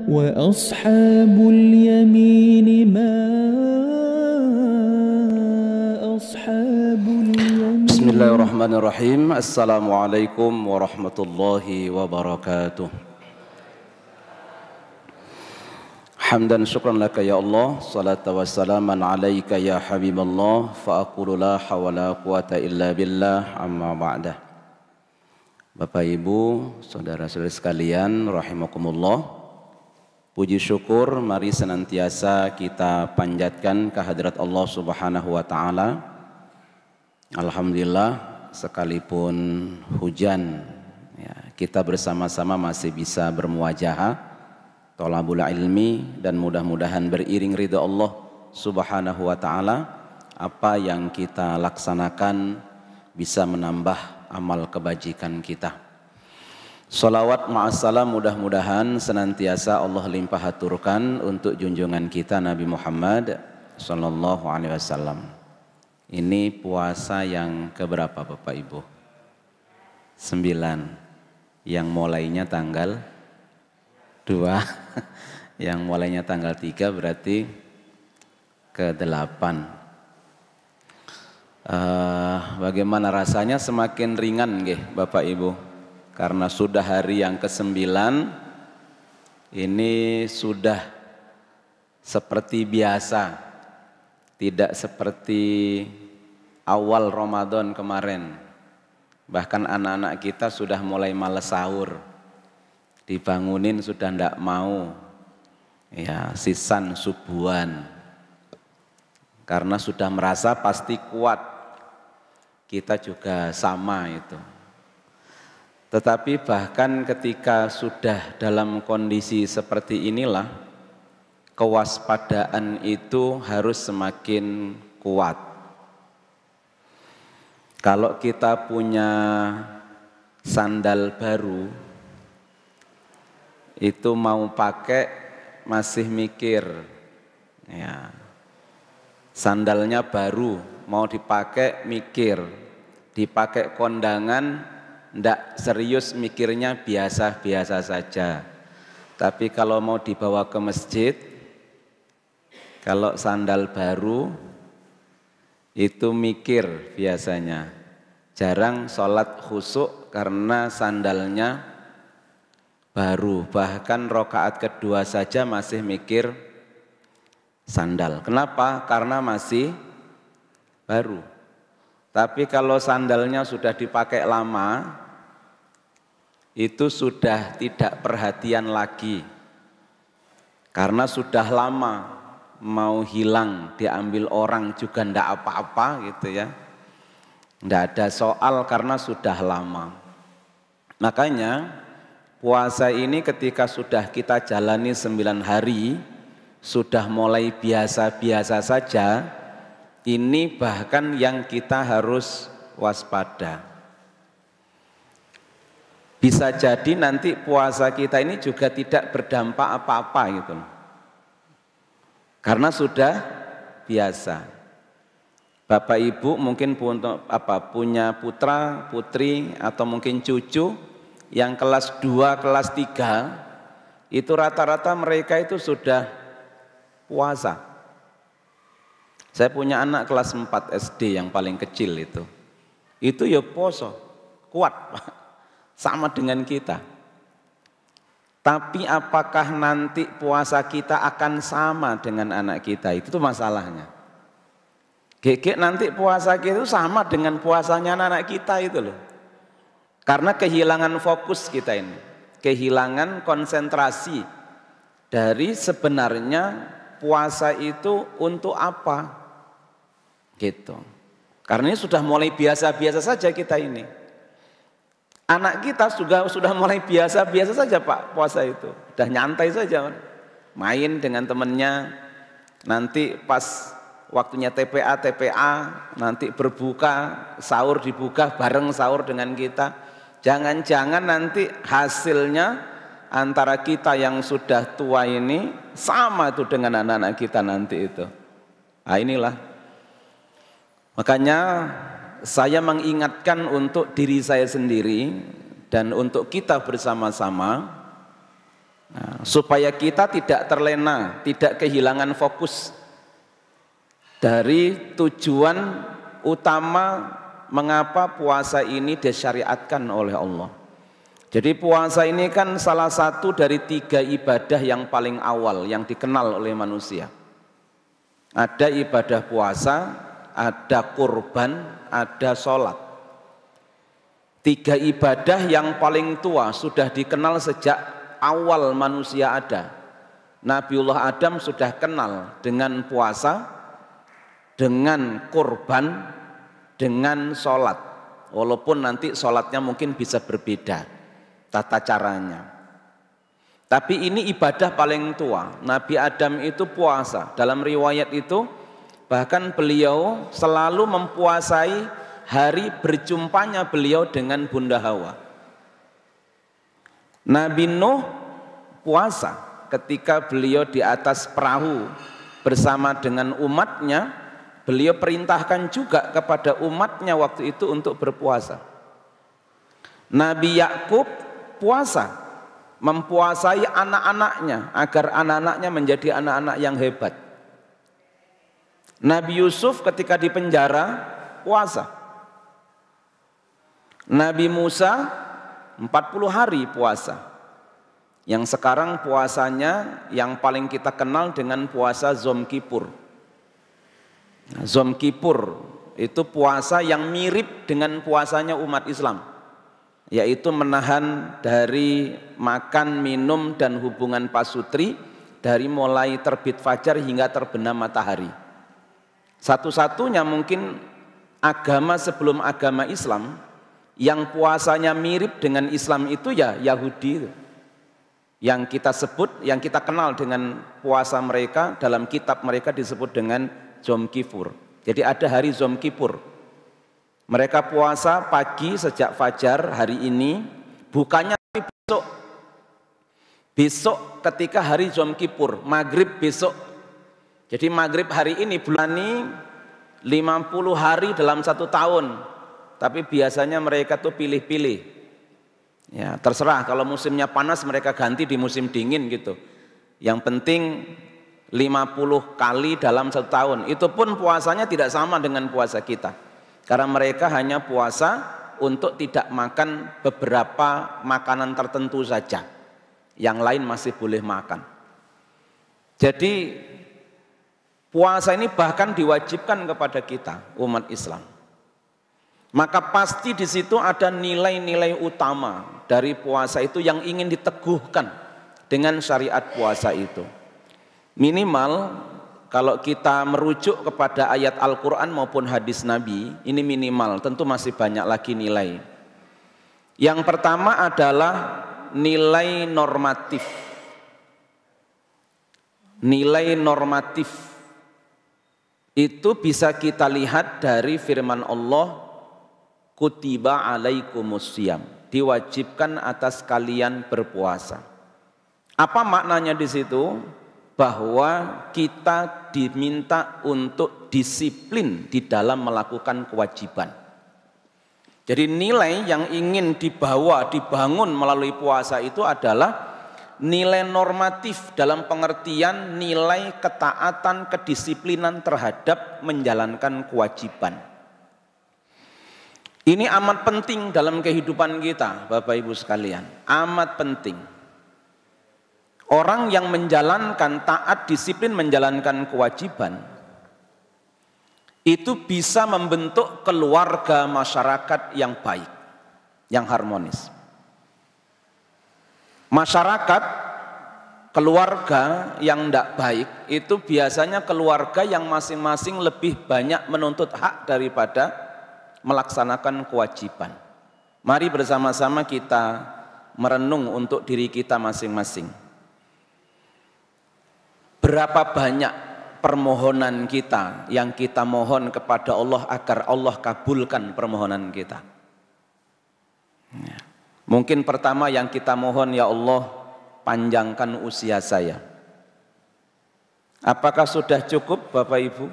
وأصحاب اليمين ما أصحاب اليمين. Bismillahirrahmanirrahim. Assalamualaikum warahmatullahi wabarakatuh. Hamdan syukran laka ya Allah, salatu wassalaman alaika ya habiballah, fa aqulu la hawla quwata illa billah, amma ba'dah. Bapak Ibu, saudara-saudari sekalian rahimakumullah, puji syukur mari senantiasa kita panjatkan kehadirat Allah Subhanahu wa taala. Alhamdulillah, sekalipun hujan ya, kita bersama-sama masih bisa bermuajahah thalabul ilmi, dan mudah-mudahan beriring ridha Allah Subhanahu wa taala, apa yang kita laksanakan bisa menambah amal kebajikan kita. Salawat ma'assalam mudah-mudahan senantiasa Allah limpah haturkan untuk junjungan kita Nabi Muhammad sallallahu alaihi wasallam. Ini puasa yang keberapa Bapak Ibu? 9. Yang mulainya tanggal 2. Yang mulainya tanggal 3 berarti ke-8. Bagaimana rasanya? Semakin ringan nggih Bapak Ibu, karena sudah hari yang ke-9. Ini sudah seperti biasa, tidak seperti awal Ramadan kemarin. Bahkan anak-anak kita sudah mulai malas sahur, dibangunin sudah tidak mau, ya sisan subuhan, karena sudah merasa pasti kuat. Kita juga sama itu. Tetapi bahkan ketika sudah dalam kondisi seperti inilah, kewaspadaan itu harus semakin kuat. Kalau kita punya sandal baru, itu mau pakai masih mikir, ya. Sandalnya baru, mau dipakai mikir, dipakai kondangan ndak serius mikirnya, biasa-biasa saja. Tapi kalau mau dibawa ke masjid, kalau sandal baru itu mikir biasanya. Jarang sholat khusyuk karena sandalnya baru. Bahkan rakaat kedua saja masih mikir sandal. Kenapa? Karena masih baru. Tapi kalau sandalnya sudah dipakai lama, itu sudah tidak perhatian lagi. Karena sudah lama, mau hilang, diambil orang juga ndak apa-apa gitu ya. Ndak ada soal karena sudah lama. Makanya puasa ini ketika sudah kita jalani 9 hari, sudah mulai biasa-biasa saja. Ini bahkan yang kita harus waspada. Bisa jadi nanti puasa kita ini juga tidak berdampak apa-apa gitu. Karena sudah biasa. Bapak Ibu mungkin punya putra, putri atau mungkin cucu yang kelas 2, kelas 3, itu rata-rata mereka itu sudah puasa. Saya punya anak kelas 4 SD yang paling kecil itu ya poso, kuat, sama dengan kita. Tapi apakah nanti puasa kita akan sama dengan anak kita? Itu tuh masalahnya. Gek nanti puasa kita itu sama dengan puasanya anak kita itu loh. Karena kehilangan fokus kita ini, kehilangan konsentrasi dari sebenarnya puasa itu untuk apa? Gitu. Karena ini sudah mulai biasa-biasa saja kita ini. Anak kita juga sudah mulai biasa-biasa saja Pak puasa itu. Udah nyantai saja. Main dengan temannya. Nanti pas waktunya TPA, nanti berbuka, sahur dibuka bareng sahur dengan kita. Jangan-jangan nanti hasilnya antara kita yang sudah tua ini sama itu dengan anak-anak kita nanti itu. Nah inilah. Makanya saya mengingatkan untuk diri saya sendiri dan untuk kita bersama-sama, Nah, supaya kita tidak terlena, tidak kehilangan fokus dari tujuan utama mengapa puasa ini disyariatkan oleh Allah. Jadi puasa ini kan salah satu dari 3 ibadah yang paling awal yang dikenal oleh manusia. Ada ibadah puasa, ada kurban, ada sholat. 3 ibadah yang paling tua sudah dikenal sejak awal manusia ada. Nabiullah Adam sudah kenal dengan puasa, dengan kurban, dengan sholat. Walaupun nanti sholatnya mungkin bisa berbeda tata caranya. Tapi ini ibadah paling tua. Nabi Adam itu puasa. Dalam riwayat itu bahkan beliau selalu mempuasai hari berjumpanya beliau dengan Bunda Hawa. Nabi Nuh puasa ketika beliau di atas perahu bersama dengan umatnya. Beliau perintahkan juga kepada umatnya waktu itu untuk berpuasa. Nabi Yakub puasa, mempuasai anak-anaknya agar anak-anaknya menjadi anak-anak yang hebat. Nabi Yusuf ketika di penjara puasa. Nabi Musa 40 hari puasa. Yang sekarang puasanya yang paling kita kenal dengan puasa Zom Kippur. Zom Kippur itu puasa yang mirip dengan puasanya umat Islam, yaitu menahan dari makan, minum, dan hubungan pasutri dari mulai terbit fajar hingga terbenam matahari. Satu-satunya mungkin agama sebelum agama Islam yang puasanya mirip dengan Islam itu ya Yahudi, yang kita sebut, yang kita kenal dengan puasa mereka, dalam kitab mereka disebut dengan Zom Kippur. Jadi ada hari Zom Kippur. Mereka puasa pagi sejak fajar hari ini, bukannya tapi besok. Besok ketika hari Zom Kippur, maghrib besok. Jadi maghrib hari ini bulani 50 hari dalam 1 tahun. Tapi biasanya mereka tuh pilih-pilih. Ya, terserah kalau musimnya panas mereka ganti di musim dingin gitu. Yang penting 50 kali dalam 1 tahun. Itu pun puasanya tidak sama dengan puasa kita. Karena mereka hanya puasa untuk tidak makan beberapa makanan tertentu saja. Yang lain masih boleh makan. Jadi puasa ini bahkan diwajibkan kepada kita, umat Islam. Maka pasti di situ ada nilai-nilai utama dari puasa itu yang ingin diteguhkan dengan syariat puasa itu. Minimal kalau kita merujuk kepada ayat Al-Quran maupun hadis Nabi, ini minimal, tentu masih banyak lagi nilai. Yang pertama adalah nilai normatif. Nilai normatif itu bisa kita lihat dari firman Allah, kutiba alaikumusiyam, diwajibkan atas kalian berpuasa. Apa maknanya di situ? Bahwa kita diminta untuk disiplin di dalam melakukan kewajiban. Jadi nilai yang ingin dibangun melalui puasa itu adalah nilai normatif dalam pengertian nilai ketaatan, kedisiplinan terhadap menjalankan kewajiban. Ini amat penting dalam kehidupan kita, Bapak Ibu sekalian, amat penting. Orang yang menjalankan taat, disiplin menjalankan kewajiban itu bisa membentuk keluarga masyarakat yang baik, yang harmonis. Masyarakat, keluarga yang tidak baik itu biasanya keluarga yang masing-masing lebih banyak menuntut hak daripada melaksanakan kewajiban. Mari bersama-sama kita merenung untuk diri kita masing-masing. Berapa banyak permohonan kita yang kita mohon kepada Allah agar Allah kabulkan permohonan kita. Mungkin pertama yang kita mohon, ya Allah, panjangkan usia saya. Apakah sudah cukup Bapak Ibu?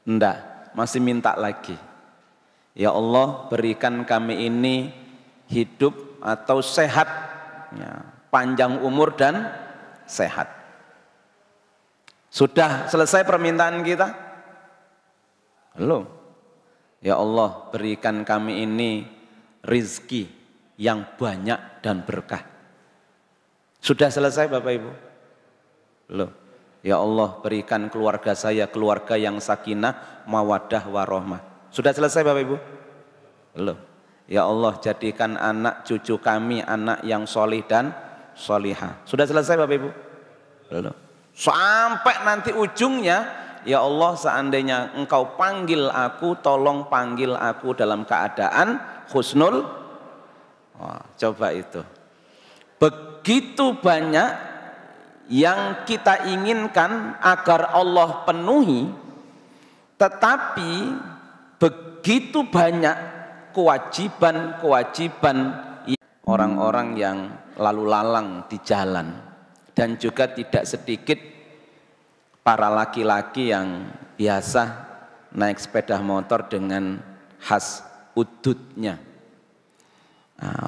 Enggak, masih minta lagi. Ya Allah, berikan kami ini hidup atau sehat, ya, panjang umur dan sehat. Sudah selesai permintaan kita? Belum. Ya Allah, berikan kami ini rizki yang banyak dan berkah. Sudah selesai Bapak Ibu? Belum. Ya Allah, berikan keluarga saya keluarga yang sakinah, mawaddah, warahmah. Sudah selesai Bapak Ibu? Belum. Ya Allah, jadikan anak cucu kami anak yang solih dan solihah. Sudah selesai Bapak Ibu? Belum. Sampai nanti ujungnya, ya Allah, seandainya engkau panggil aku, tolong panggil aku dalam keadaan husnul. Wah, coba itu. Begitu banyak yang kita inginkan agar Allah penuhi, tetapi begitu banyak kewajiban-kewajiban orang-orang yang lalu lalang di jalan. Dan juga tidak sedikit para laki-laki yang biasa naik sepeda motor dengan khas udutnya,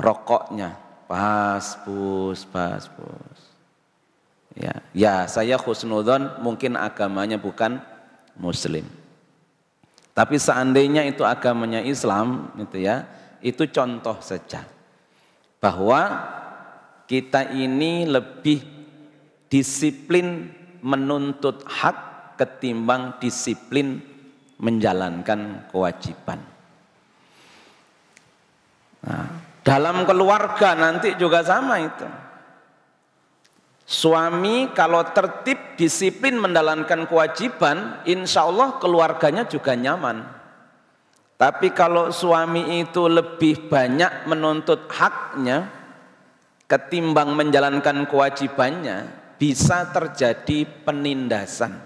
rokoknya, pas bus. Ya, saya husnudzon mungkin agamanya bukan Muslim. Tapi seandainya itu agamanya Islam, gitu ya, itu contoh saja bahwa kita ini lebih disiplin menuntut hak ketimbang disiplin menjalankan kewajiban. Nah, dalam keluarga nanti juga sama itu. Suami kalau tertib disiplin menjalankan kewajiban, insya Allah keluarganya juga nyaman. Tapi kalau suami itu lebih banyak menuntut haknya ketimbang menjalankan kewajibannya, bisa terjadi penindasan.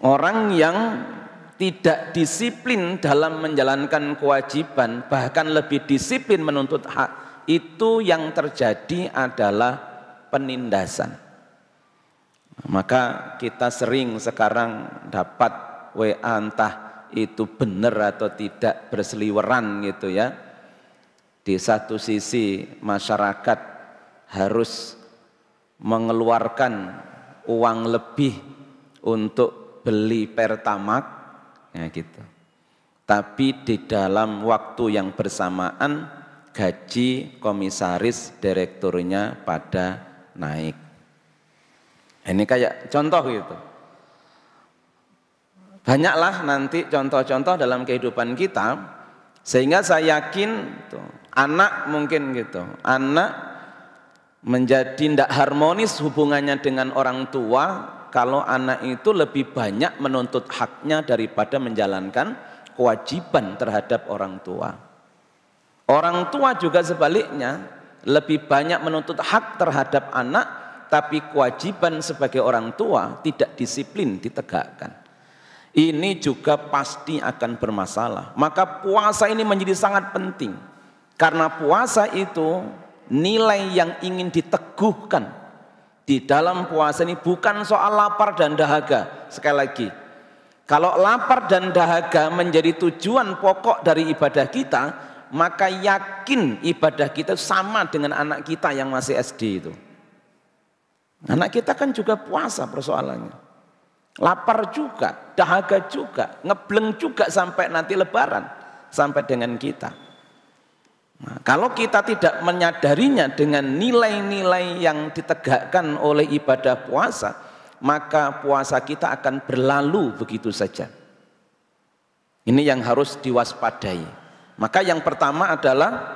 Orang yang tidak disiplin dalam menjalankan kewajiban, bahkan lebih disiplin menuntut hak, itu yang terjadi adalah penindasan. Maka kita sering sekarang dapat WA, entah itu benar atau tidak, berseliweran gitu ya. Di satu sisi masyarakat harus mengeluarkan uang lebih untuk beli Pertamax, ya gitu. Tapi di dalam waktu yang bersamaan gaji komisaris direkturnya pada naik. Ini kayak contoh gitu. Banyaklah nanti contoh-contoh dalam kehidupan kita, sehingga saya yakin tuh, anak mungkin gitu, anak menjadi tidak harmonis hubungannya dengan orang tua kalau anak itu lebih banyak menuntut haknya daripada menjalankan kewajiban terhadap orang tua. Orang tua juga sebaliknya lebih banyak menuntut hak terhadap anak, tapi kewajiban sebagai orang tua tidak disiplin ditegakkan. Ini juga pasti akan bermasalah. Maka puasa ini menjadi sangat penting, karena puasa itu nilai yang ingin diteguhkan di dalam puasa ini bukan soal lapar dan dahaga. Sekali lagi, kalau lapar dan dahaga menjadi tujuan pokok dari ibadah kita, maka yakin ibadah kita sama dengan anak kita yang masih SD itu. Anak kita kan juga puasa persoalannya, lapar juga, dahaga juga, ngebleng juga sampai nanti lebaran, sampai dengan kita. Nah, kalau kita tidak menyadarinya dengan nilai-nilai yang ditegakkan oleh ibadah puasa, maka puasa kita akan berlalu begitu saja. Ini yang harus diwaspadai. Maka yang pertama adalah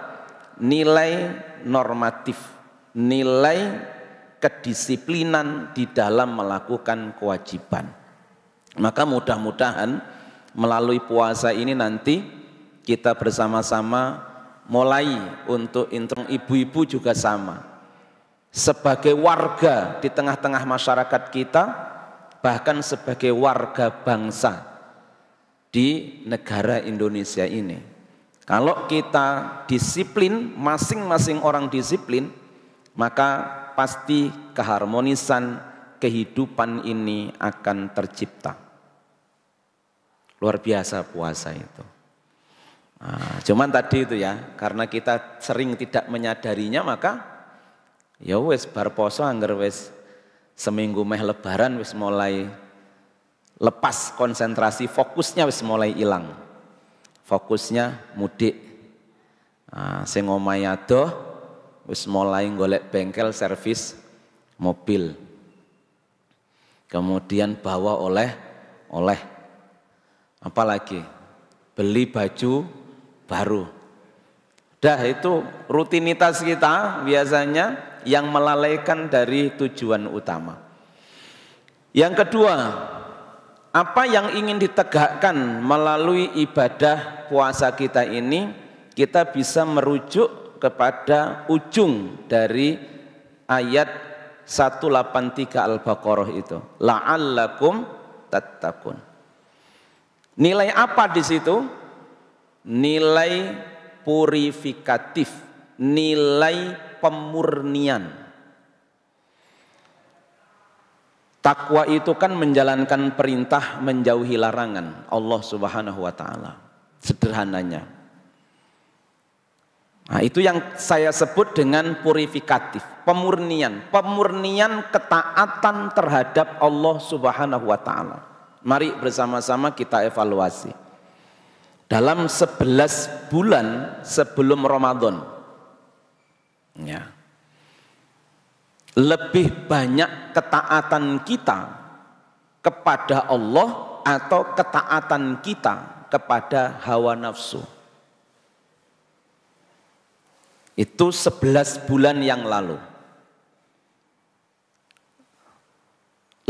nilai normatif, nilai kedisiplinan di dalam melakukan kewajiban. Maka mudah-mudahan melalui puasa ini nanti kita bersama-sama mulai untuk ibu-ibu juga sama, sebagai warga di tengah-tengah masyarakat kita, bahkan sebagai warga bangsa di negara Indonesia ini. Kalau kita disiplin, masing-masing orang disiplin, maka pasti keharmonisan kehidupan ini akan tercipta. Luar biasa puasa itu. Nah, cuman tadi itu ya, karena kita sering tidak menyadarinya, maka Ya wis bar poso angger wis seminggu meh lebaran wis mulai lepas konsentrasi, fokusnya wis mulai hilang. Fokusnya mudik. Nah, sing omahe adoh wis mulai golek bengkel servis mobil. Kemudian bawa oleh apalagi beli baju baru. Dah itu rutinitas kita biasanya yang melalaikan dari tujuan utama. Yang kedua, apa yang ingin ditegakkan melalui ibadah puasa kita ini, kita bisa merujuk kepada ujung dari ayat 183 Al-Baqarah itu. La'allakum tattaqun. Nilai apa di situ? Nilai purifikatif, nilai pemurnian. Takwa itu kan menjalankan perintah, menjauhi larangan Allah Subhanahu wa taala. Sederhananya. Nah, itu yang saya sebut dengan purifikatif, pemurnian, pemurnian ketaatan terhadap Allah Subhanahu wa taala. Mari bersama-sama kita evaluasi. Dalam 11 bulan sebelum Ramadan, ya, lebih banyak ketaatan kita kepada Allah atau ketaatan kita kepada hawa nafsu. Itu 11 bulan yang lalu.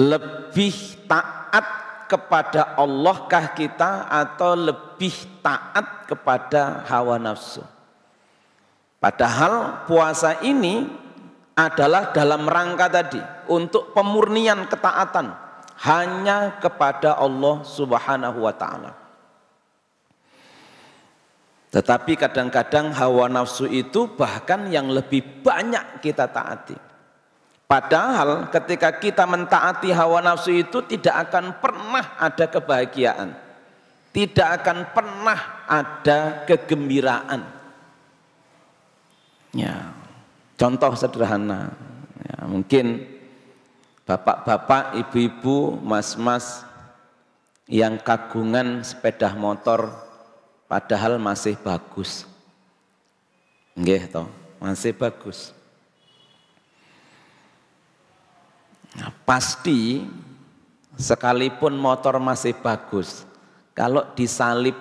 Lebih taat kepada Allahkah kita atau lebih taat kepada hawa nafsu? Padahal puasa ini adalah dalam rangka tadi untuk pemurnian ketaatan hanya kepada Allah Subhanahu wa taala. Tetapi kadang-kadang hawa nafsu itu bahkan yang lebih banyak kita taati. Padahal ketika kita mentaati hawa nafsu itu tidak akan pernah ada kebahagiaan, tidak akan pernah ada kegembiraan. Ya, contoh sederhana, ya, mungkin bapak-bapak, ibu-ibu, mas-mas yang kagungan sepeda motor padahal masih bagus. Nggih toh, masih bagus. Nah, pasti sekalipun motor masih bagus, kalau disalib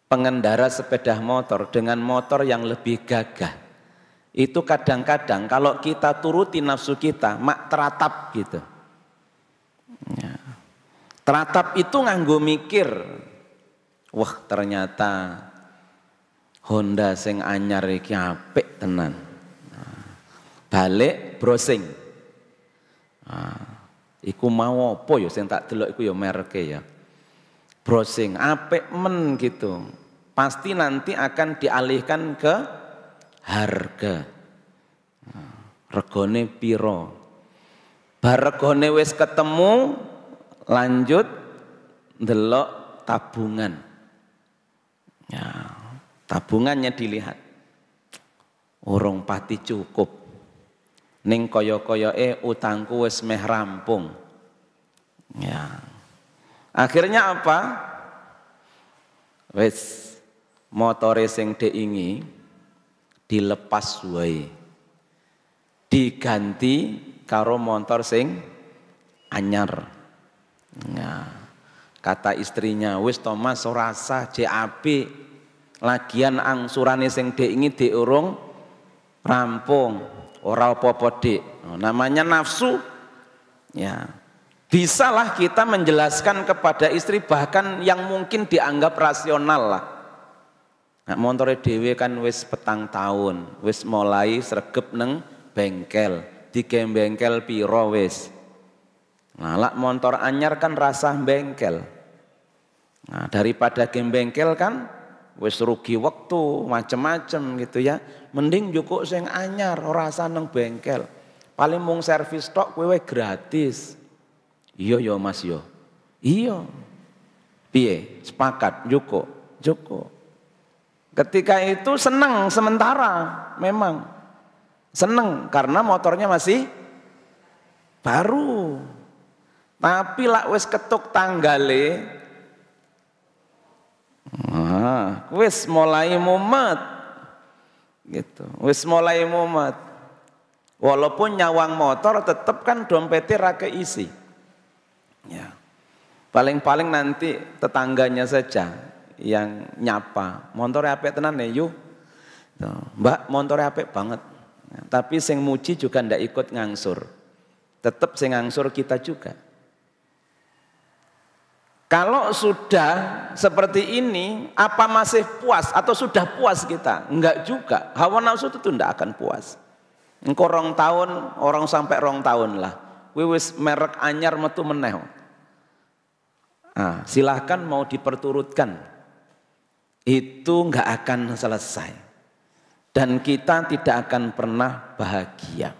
pengendara sepeda motor dengan motor yang lebih gagah, itu kadang-kadang kalau kita turuti nafsu kita, mak teratap gitu. Ya. Teratap itu nganggo mikir, wah ternyata Honda sing anyar iki apik tenan. Nah, balik browsing. Iku mau apa ya sing tak delok iku ya mereke ya. Browsing apik men gitu. Pasti nanti akan dialihkan ke harga. Regane piro? Bar regane wis ketemu, lanjut ndelok tabungan. Ya, tabungannya dilihat. Urung pati cukup. Ning kaya-kayake utangku wis meh rampung. Ya. Akhirnya apa? Wis motore sing diingi dilepas wae. Diganti karo motor sing anyar. Ya. Kata istrinya, wis Thomas ora sah JAB. Lagian angsurane sing diingi diurung rampung. Ora apa-apa dik, namanya nafsu. Ya, bisalah kita menjelaskan kepada istri bahkan yang mungkin dianggap rasional lah. Nah, montore dhewe kan wis 4 tahun, wis mulai sregep neng bengkel, dige bengkel piro wis. Nah, lak motor anyar kan rasah bengkel. Nah, daripada game bengkel kan wis rugi waktu macem-macem gitu ya. Mending cukup sing anyar ora usah nang bengkel. Paling mung servis tok kowe gratis. Iya ya Mas yo. Iya. Piye? Sepakat cukup. Cukup. Ketika itu senang sementara memang. Seneng karena motornya masih baru. Tapi lak wis ketuk tanggale, wis mulai mumet. Gitu. Wis mulai mumet. Walaupun nyawang motor tetap kan dompetnya ra keisi. Ya. Paling-paling nanti tetangganya saja yang nyapa. Motornya apik tenan ya, yuk. Mbak, motornya apik banget. Tapi sing muji juga ndak ikut ngangsur. Tetap sing ngangsur kita juga. Kalau sudah seperti ini, apa masih puas atau sudah puas kita? Enggak juga. Hawa nafsu itu ndak akan puas. Engko 2 tahun, orang sampai 2 tahun lah. Wis merek anyar metu meneh. Nah, silahkan mau diperturutkan. Itu enggak akan selesai. Dan kita tidak akan pernah bahagia.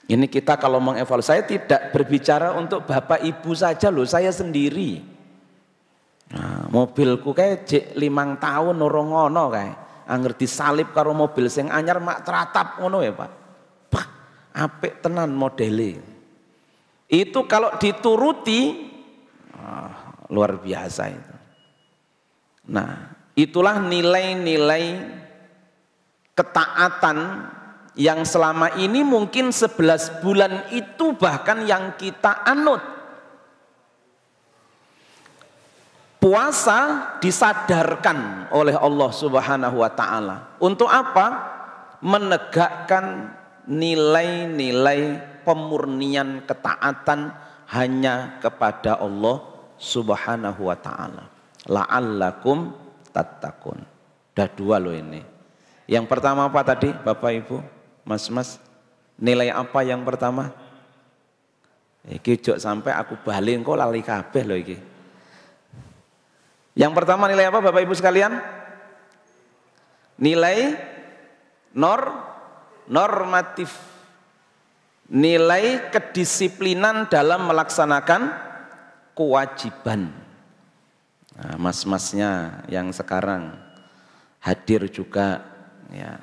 Ini kita kalau mengevaluasi, saya tidak berbicara untuk bapak ibu saja loh, saya sendiri. Nah, mobilku kayak jek 5 tahun urung ngono kayak, angger disalip karo mobil sing anyar mak teratap ngono ya Pak. Pak, apik tenan modele. Itu kalau dituruti luar biasa itu. Nah, itulah nilai-nilai ketaatan yang selama ini mungkin 11 bulan itu bahkan yang kita anut. Puasa disadarkan oleh Allah Subhanahu wa taala. Untuk apa? Menegakkan nilai-nilai pemurnian ketaatan hanya kepada Allah Subhanahu wa taala. La'allakum tattaqun. Udah 2 loh ini. Yang pertama apa tadi Bapak Ibu, Mas-mas? Nilai apa yang pertama? Iki jok sampai aku balik kok lali kabeh loh iki. Yang pertama nilai apa Bapak Ibu sekalian? Nilai normatif. Nilai kedisiplinan dalam melaksanakan kewajiban. Nah, mas-masnya yang sekarang hadir juga ya.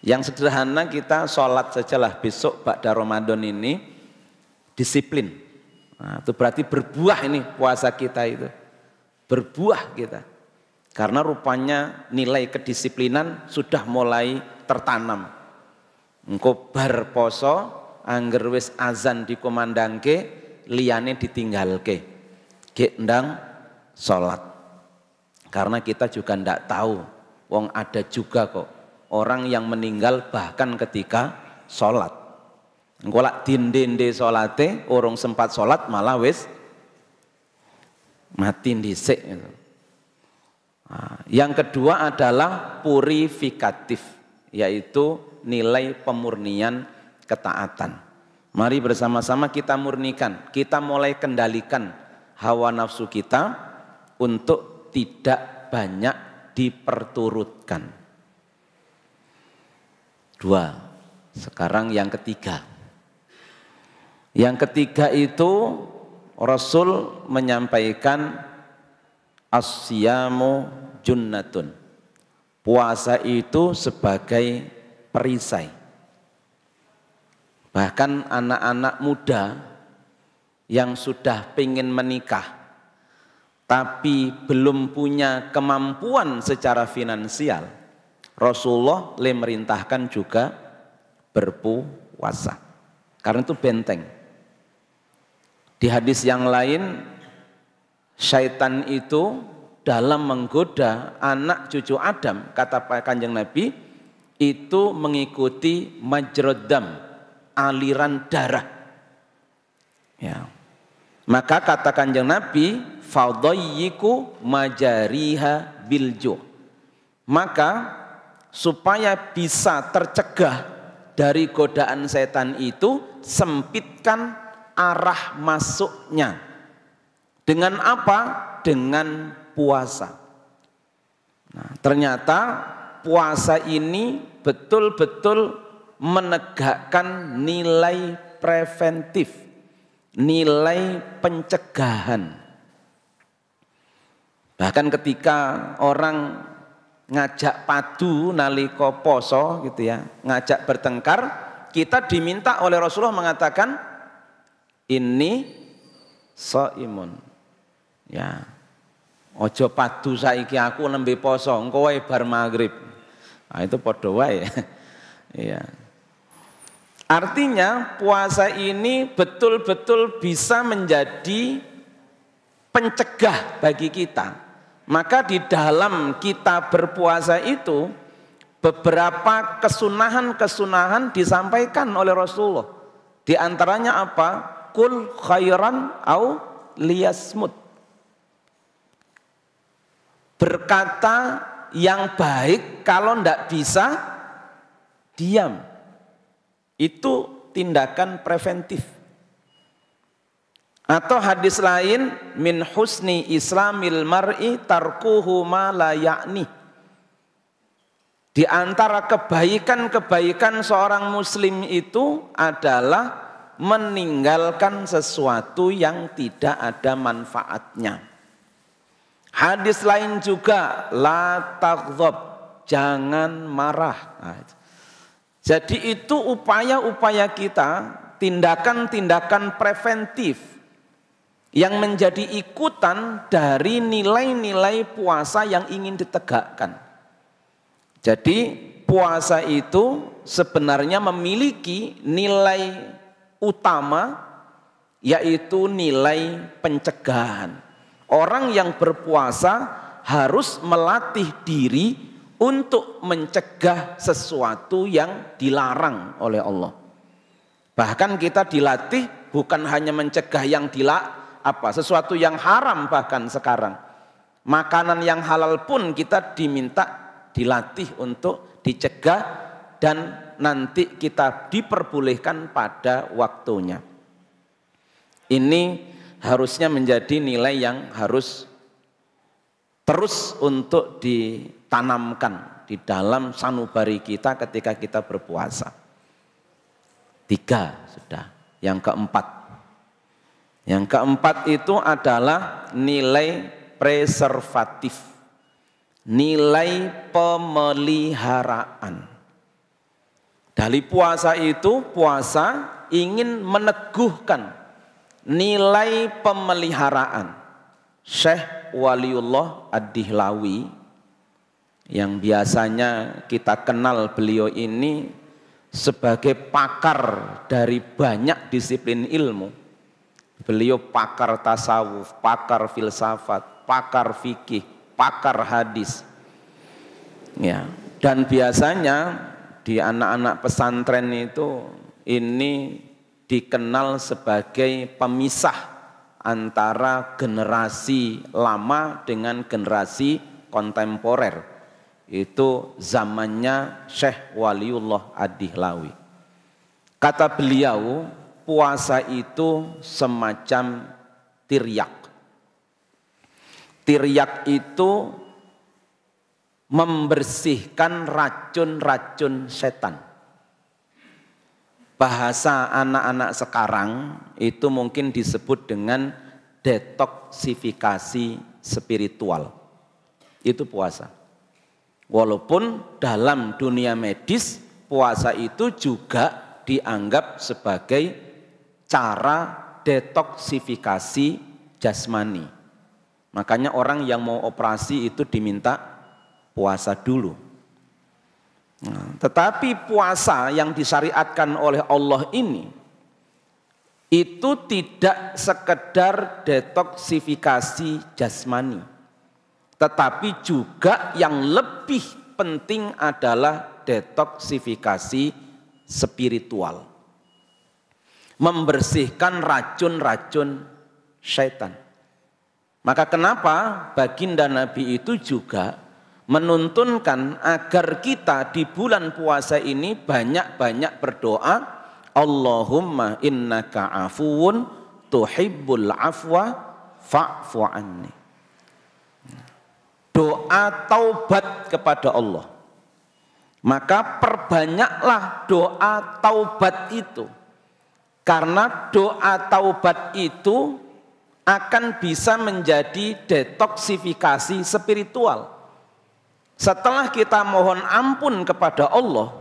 Yang sederhana kita sholat sajalah besok ba'da Ramadan ini disiplin. Nah, itu berarti berbuah ini puasa kita itu. Berbuah kita. Karena rupanya nilai kedisiplinan sudah mulai tertanam. Engko bar poso angger wis azan dikumandangke liyane ditinggalke. Gek ndang sholat. Karena kita juga ndak tahu wong ada juga kok orang yang meninggal bahkan ketika sholat. Engko lak dinde sholate urung sempat sholat malah wis mati dhisik gitu. Nah, yang kedua adalah purifikatif, yaitu nilai pemurnian ketaatan. Mari bersama-sama kita murnikan, kita mulai kendalikan hawa nafsu kita untuk tidak banyak diperturutkan. 2. Sekarang yang ketiga. Yang ketiga itu Rasul menyampaikan as-siyamu junnatun. Puasa itu sebagai perisai. Bahkan anak-anak muda yang sudah ingin menikah tapi belum punya kemampuan secara finansial, Rasulullah merintahkan juga berpuasa. Karena itu benteng. Di hadis yang lain, syaitan itu dalam menggoda anak cucu Adam, kata Kanjeng Nabi, itu mengikuti majrodam, aliran darah. Ya. Maka kata Kanjeng Nabi, fadayyiku majariha bilju. Maka supaya bisa tercegah dari godaan setan itu, sempitkan arah masuknya. Dengan apa? Dengan puasa. Nah, ternyata puasa ini betul-betul menegakkan nilai preventif, nilai pencegahan. Bahkan ketika orang ngajak padu nalika poso gitu ya, ngajak bertengkar, kita diminta oleh Rasulullah mengatakan ini shaimun. Ya. Ojo padu saiki aku nembe poso, engko wae bar maghrib. Nah, itu padha wae. Iya. Artinya puasa ini betul-betul bisa menjadi pencegah bagi kita. Maka di dalam kita berpuasa itu beberapa kesunahan-kesunahan disampaikan oleh Rasulullah. Di antaranya apa? Kul khairan au liyasmut. Berkata yang baik, kalau tidak bisa diam. Itu tindakan preventif. Atau hadis lain, min husni islamil mar'i tarkuhu ma la ya'ni. Di antara kebaikan-kebaikan seorang muslim itu adalah meninggalkan sesuatu yang tidak ada manfaatnya. Hadis lain juga, la taghdab, jangan marah. Nah, jadi itu upaya-upaya kita, tindakan-tindakan preventif yang menjadi ikutan dari nilai-nilai puasa yang ingin ditegakkan. Jadi puasa itu sebenarnya memiliki nilai utama, yaitu nilai pencegahan. Orang yang berpuasa harus melatih diri untuk mencegah sesuatu yang dilarang oleh Allah. Bahkan kita dilatih bukan hanya mencegah yang sesuatu yang haram, bahkan sekarang makanan yang halal pun kita dilatih untuk dicegah dan nanti kita diperbolehkan pada waktunya. Ini harusnya menjadi nilai yang harus terus untuk ditanamkan di dalam sanubari kita ketika kita berpuasa. 3 sudah. Yang keempat. Yang keempat itu adalah nilai preservatif. Nilai pemeliharaan. Dari puasa itu, puasa ingin meneguhkan nilai pemeliharaan. Syekh Waliullah Ad-Dihlawi yang biasanya kita kenal beliau ini sebagai pakar dari banyak disiplin ilmu. Beliau pakar tasawuf, pakar filsafat, pakar fikih, pakar hadis. Ya, dan biasanya di anak-anak pesantren itu ini dikenal sebagai pemisah antara generasi lama dengan generasi kontemporer. Itu zamannya Syekh Waliullah Ad-Dihlawi. Kata beliau, puasa itu semacam tiryak. Tiryak itu membersihkan racun-racun setan. Bahasa anak-anak sekarang itu mungkin disebut dengan detoksifikasi spiritual. Itu puasa. Walaupun dalam dunia medis puasa itu juga dianggap sebagai cara detoksifikasi jasmani. Makanya orang yang mau operasi itu diminta puasa dulu. Nah, tetapi puasa yang disyariatkan oleh Allah ini itu tidak sekedar detoksifikasi jasmani, tetapi juga yang lebih penting adalah detoksifikasi spiritual, membersihkan racun-racun syaitan. Maka kenapa baginda Nabi itu juga menuntunkan agar kita di bulan puasa ini banyak-banyak berdoa, Allahumma innaka afuwun tuhibbul afwa fa'fu anni. Doa taubat kepada Allah. Maka perbanyaklah doa taubat itu. Karena doa taubat itu akan bisa menjadi detoksifikasi spiritual. Setelah kita mohon ampun kepada Allah,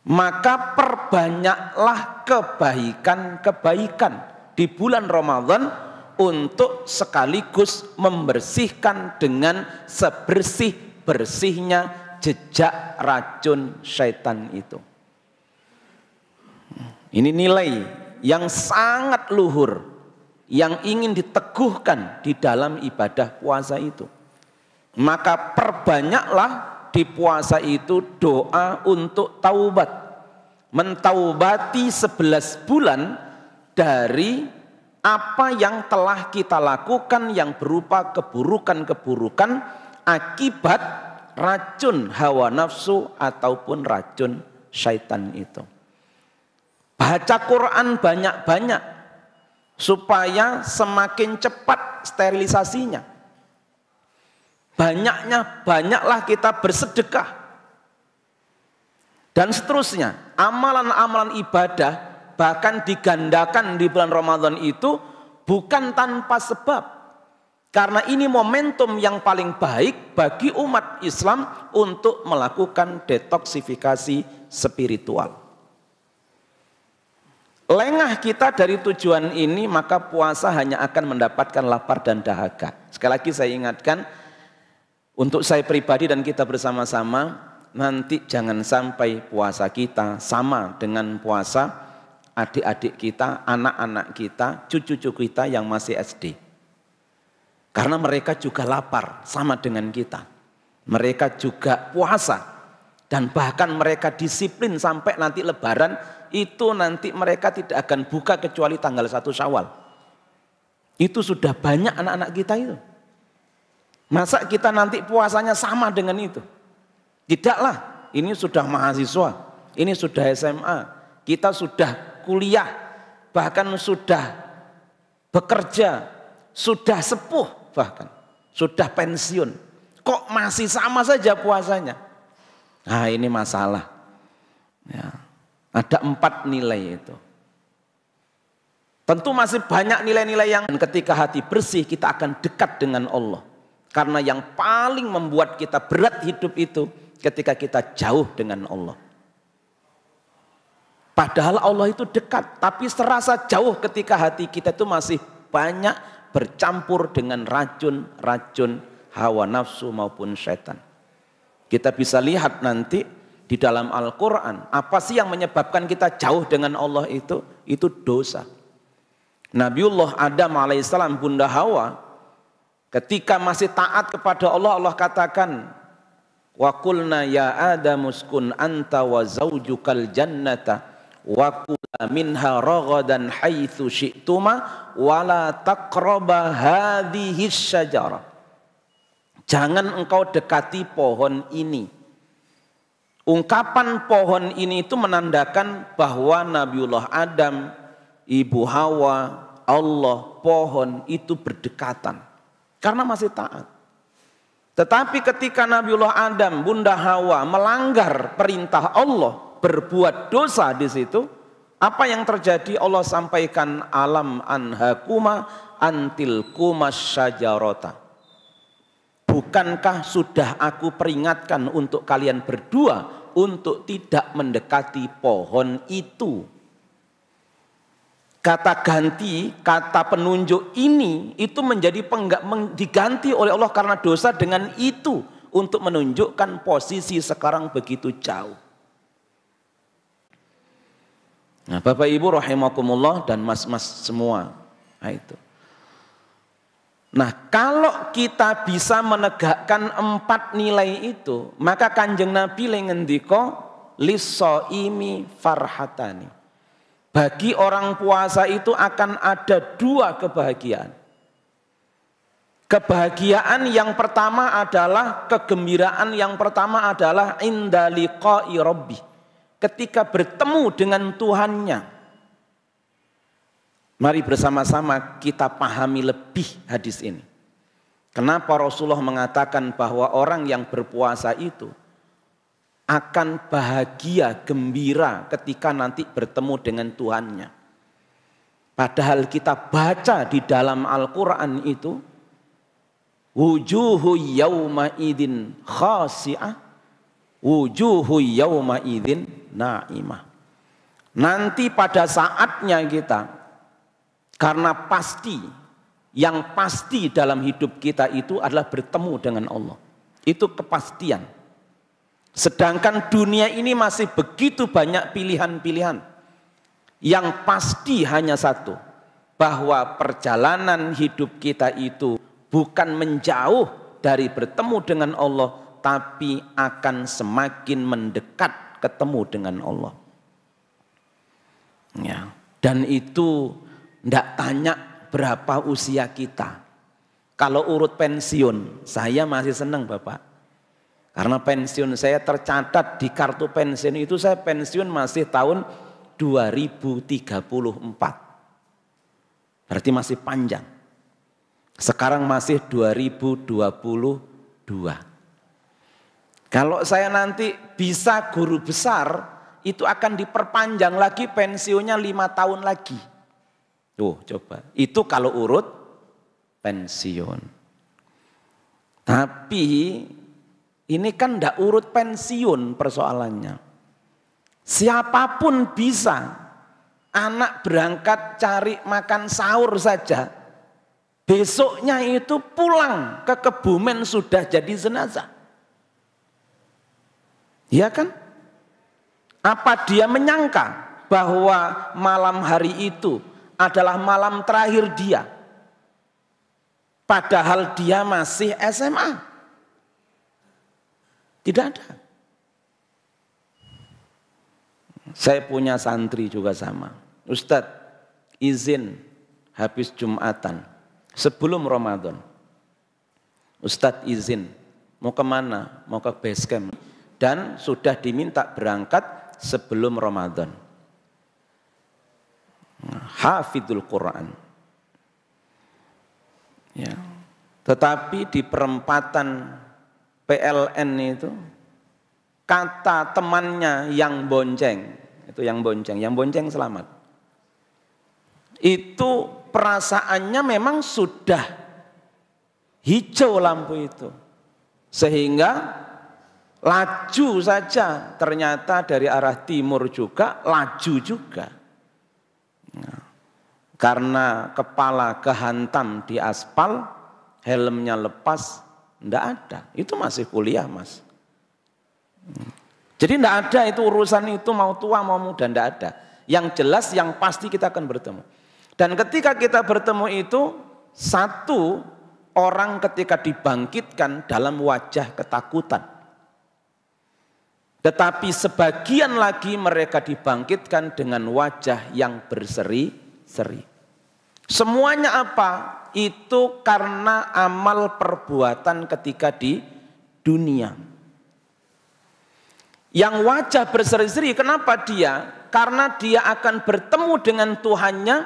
maka perbanyaklah kebaikan-kebaikan di bulan Ramadan untuk sekaligus membersihkan dengan sebersih-bersihnya jejak racun syaitan itu. Ini nilai yang sangat luhur yang ingin diteguhkan di dalam ibadah puasa itu. Maka perbanyaklah di puasa itu doa untuk taubat, mentaubati 11 bulan dari apa yang telah kita lakukan yang berupa keburukan-keburukan akibat racun hawa nafsu ataupun racun syaitan itu. Baca Quran banyak-banyak supaya semakin cepat sterilisasinya. Banyaklah kita bersedekah dan seterusnya. Amalan-amalan ibadah bahkan digandakan di bulan Ramadan itu bukan tanpa sebab, karena ini momentum yang paling baik bagi umat Islam untuk melakukan detoksifikasi spiritual. Lengah kita dari tujuan ini, maka puasa hanya akan mendapatkan lapar dan dahaga. Sekali lagi saya ingatkan, untuk saya pribadi dan kita bersama-sama, nanti jangan sampai puasa kita sama dengan puasa adik-adik kita, anak-anak kita, cucu-cucu kita yang masih SD. Karena mereka juga lapar sama dengan kita. Mereka juga puasa. Dan bahkan mereka disiplin sampai nanti lebaran, itu nanti mereka tidak akan buka kecuali tanggal 1 Syawal. Itu sudah banyak anak-anak kita itu. Masa kita nanti puasanya sama dengan itu? Tidaklah, ini sudah mahasiswa, ini sudah SMA, kita sudah kuliah, bahkan sudah bekerja, sudah sepuh bahkan, sudah pensiun. Kok masih sama saja puasanya? Nah ini masalah. Ya, ada 4 nilai itu. Tentu masih banyak nilai-nilai yang ketika hati bersih kita akan dekat dengan Allah. Karena yang paling membuat kita berat hidup itu ketika kita jauh dengan Allah. Padahal Allah itu dekat, tapi serasa jauh ketika hati kita itu masih banyak bercampur dengan racun-racun hawa nafsu maupun syaitan. Kita bisa lihat nanti di dalam Al-Quran, apa sih yang menyebabkan kita jauh dengan Allah itu? Itu dosa. Nabiullah Adam alaihissalam, Bunda Hawa, ketika masih taat kepada Allah, Allah katakan, wa qulna ya Adam uskun anta wa zaujukal jannata wa kula minha ragadan haitsu syi'tuma wa la taqraba hadhihi syajarah. Jangan engkau dekati pohon ini. Ungkapan pohon ini itu menandakan bahwa Nabiullah Adam, Ibu Hawa, Allah, pohon itu berdekatan. Karena masih taat. Tetapi ketika Nabiullah Adam, Bunda Hawa melanggar perintah Allah, berbuat dosa di situ, apa yang terjadi? Allah sampaikan, alam anhakuma antilkuma syajarota. Bukankah sudah aku peringatkan untuk kalian berdua untuk tidak mendekati pohon itu? Kata ganti, kata penunjuk ini itu menjadi diganti oleh Allah karena dosa dengan itu untuk menunjukkan posisi sekarang begitu jauh. Nah, Bapak Ibu rahimakumullah dan mas-mas semua. Nah, itu. Nah, kalau kita bisa menegakkan 4 nilai itu, maka Kanjeng Nabi ngendika lis-shaimi farhatani. Bagi orang puasa itu akan ada 2 kebahagiaan. Kebahagiaan yang pertama adalah, kegembiraan yang pertama adalah inda liqa'i rabbi. Ketika bertemu dengan Tuhannya. Mari bersama-sama kita pahami lebih hadis ini. Kenapa Rasulullah mengatakan bahwa orang yang berpuasa itu akan bahagia, gembira ketika nanti bertemu dengan Tuhannya. Padahal kita baca di dalam Al-Quran itu, wujuhu yauma idin khasi'ah, wujuhu yauma idin na'imah. Nanti pada saatnya kita, karena pasti, yang pasti dalam hidup kita itu adalah bertemu dengan Allah. Itu kepastian. Sedangkan dunia ini masih begitu banyak pilihan-pilihan. Yang pasti hanya satu, bahwa perjalanan hidup kita itu bukan menjauh dari bertemu dengan Allah, tapi akan semakin mendekat ketemu dengan Allah. Ya, dan itu tidak tanya berapa usia kita. Kalau urut pensiun, saya masih senang Bapak. Karena pensiun saya tercatat di kartu pensiun itu, saya pensiun masih tahun 2034. Berarti masih panjang. Sekarang masih 2022. Kalau saya nanti bisa guru besar, itu akan diperpanjang lagi pensiunnya 5 tahun lagi. Coba. Itu kalau urut pensiun. Tapi ini kan tidak urut pensiun persoalannya. Siapapun bisa. Anak berangkat cari makan sahur saja. Besoknya itu pulang ke Kebumen sudah jadi jenazah. Iya kan? Apa dia menyangka bahwa malam hari itu adalah malam terakhir dia? Padahal dia masih SMA. Tidak ada. Saya punya santri juga sama. Ustadz, izin habis Jumatan sebelum Ramadan. Ustadz izin, mau kemana? Mau ke base camp. Dan sudah diminta berangkat sebelum Ramadan. Hafidul Quran. Ya. Tetapi di perempatan PLN itu, kata temannya yang bonceng, itu yang bonceng selamat. Itu perasaannya memang sudah hijau lampu itu. Sehingga laju saja, ternyata dari arah timur juga laju juga. Nah, karena kepala kehantam di aspal, helmnya lepas, enggak ada. Itu masih kuliah Mas. Jadi enggak ada itu urusan itu mau tua mau muda, enggak ada. Yang jelas yang pasti kita akan bertemu. Dan ketika kita bertemu itu, satu orang ketika dibangkitkan dalam wajah ketakutan. Tetapi sebagian lagi mereka dibangkitkan dengan wajah yang berseri-seri. Semuanya apa? Itu karena amal perbuatan ketika di dunia. Yang wajah berseri-seri, kenapa dia? Karena dia akan bertemu dengan Tuhannya,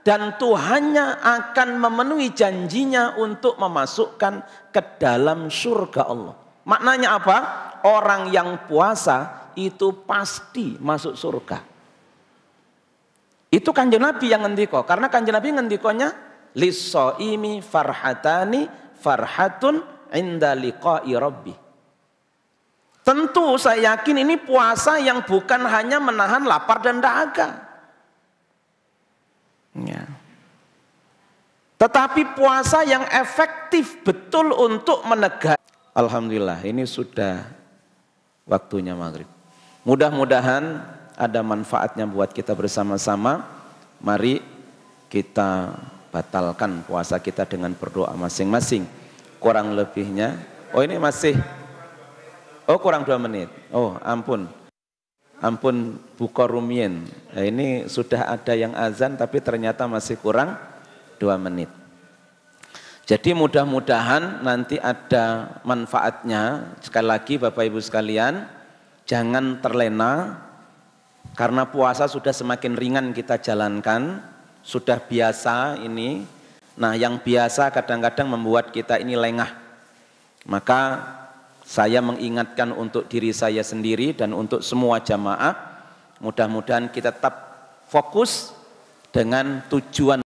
dan Tuhannya akan memenuhi janjinya untuk memasukkan ke dalam surga Allah. Maknanya apa? Orang yang puasa itu pasti masuk surga. Itu Kanjeng Nabi yang ngendiko. Karena Kanjeng Nabi ngendikonya lis-shaimi farhatani farhatun inda liqa'i rabbi. Tentu saya yakin ini puasa yang bukan hanya menahan lapar dan dahaga. Ya. Tetapi puasa yang efektif betul untuk menegak. Alhamdulillah, ini sudah waktunya maghrib. Mudah-mudahan ada manfaatnya buat kita bersama-sama. Mari kita batalkan puasa kita dengan berdoa masing-masing. Kurang lebihnya, ini masih, kurang 2 menit. Ampun buka rumien. Nah, ini sudah ada yang azan tapi ternyata masih kurang 2 menit. Jadi mudah-mudahan nanti ada manfaatnya. Sekali lagi Bapak Ibu sekalian, jangan terlena karena puasa sudah semakin ringan kita jalankan, sudah biasa ini. Nah, yang biasa kadang-kadang membuat kita ini lengah. Maka saya mengingatkan untuk diri saya sendiri dan untuk semua jamaah, mudah-mudahan kita tetap fokus dengan tujuan